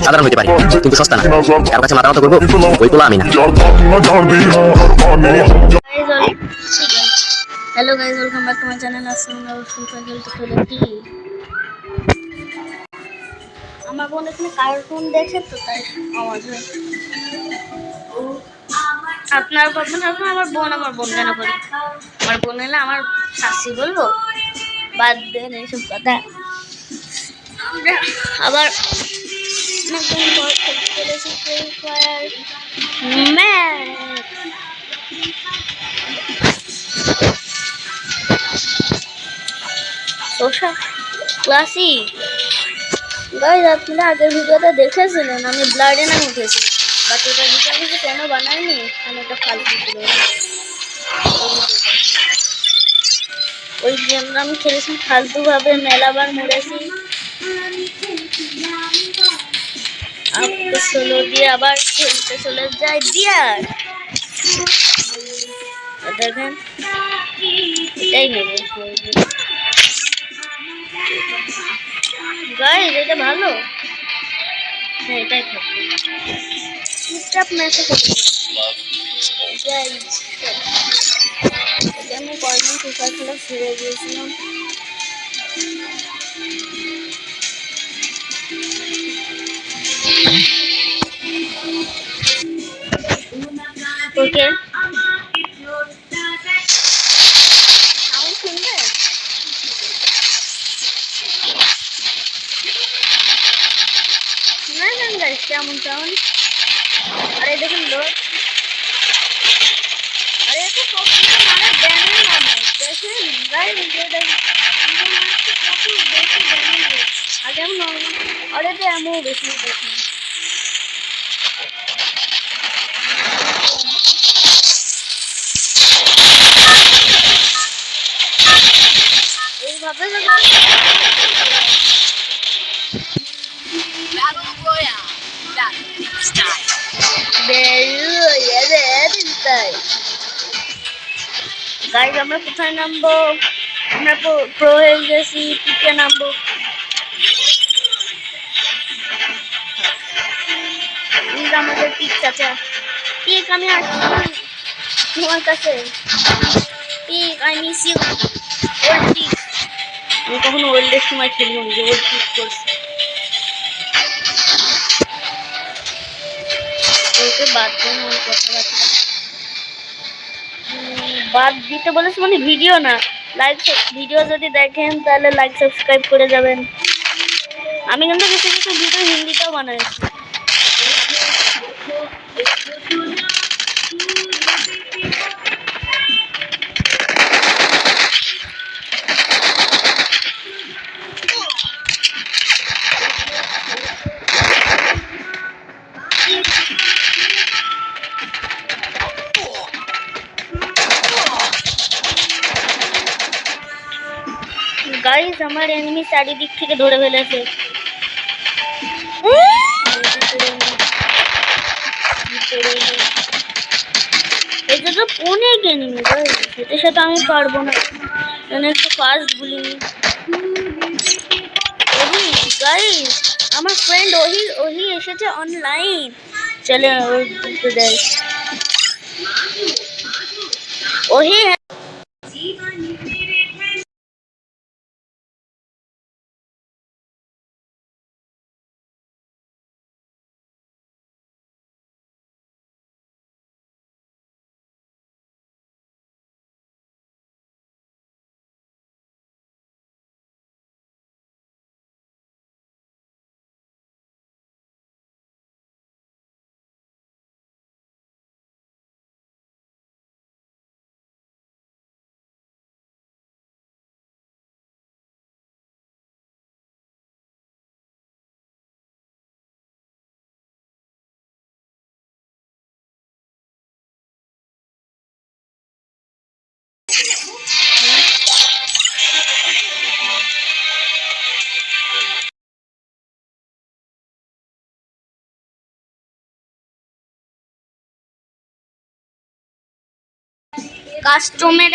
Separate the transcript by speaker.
Speaker 1: সাধারণ হতে পারে কিন্তু সস্তা না। কারো কাছে মাথা মতো করবো ওই পোলা আমি না।
Speaker 2: Hello guys, welcome back to my channel. আসসালামু আলাইকুম। ফ্রি ফায়ার খেলতে চলেছি। আমার বোন এখানে কার্টুন দেখে তো তাই আওয়াজ হয়। আপনার ভাববেন আমার বোন কেন বলি? আমার বোন এলে আমার শাশি বলবো? বাদ দেন এইসব কথা। আবার অনেকদিন পর খেলতে চলেছি ফ্রি ফায়ার ম্যাক্স। সোশা ক্লাসিক গাইজ, আপনারা আগের ভিডিওটা দেখেছিলেন, আমি ব্লাড এনে উঠেছি, বাট ওটা ভিডিও আমি কেন বানাইনি, আমি একটা ফালতু ছিল। ওই গেমটা আমি খেলেছি ফালতু ভাবে, মেলাবার মরেছি, সোলো দিয়ে আবার খেলতে চলে যায় ডিয়ার। দেখেন এটাই নেবে গাইজ, এটা ভালো। হ্যাঁ, এটাই থাকবে। চুপচাপ মেসেজ করবে গাইজ। আমি কয়েকদিন ফিফা খেলা ফিরে গিয়েছিলাম। ওকে, সাউন্ড শুনবে? শুনে যান গাইজ কেমন সাউন্ড। আরে দেখুন লোক, আরে তো সব কিছু মানে ড্যামেজ নামে দেখেন গাইজ, এটা প্রচুর বেশি ড্যামেজ। আগে আমি নর্মাল, আরে তো এমন বেশি দেখুন। এইভাবে যদি গাইজ আমরা কোথায় নামবো? আমরা প্রো হয়ে গেছি, পিকে নামবো। আমাদের পিক চাচা, পিক আমি আসছি তোমার কাছে। Pic I miss you old pic. আমি কখনো ওল্ডের সময় খেলবো যে ওল্ড পিক করছি। ওকে বাদ দেন ওই কথাবার্তা, বাদ দিতে বলেছি মানে ভিডিও না, লাইক। ভিডিও যদি দেখেন তাহলে লাইক সাবস্ক্রাইব করে যাবেন। আমি কিন্তু কিছু কিছু ভিডিও হিন্দিতেও বানাইছি। গাইস, আমার এনিমি চারিদিক থেকে ধরে ফেলেছে। এটা তো অনেক এনিমি গাইস, এটার সাথে আমি পারবো না, একটু ফাস্ট গুলি। ওহি গাইস, আমার ফ্রেন্ড ওহি এসেছে অনলাইন। চলে ওকে দেয় ওহি। কাস্টমের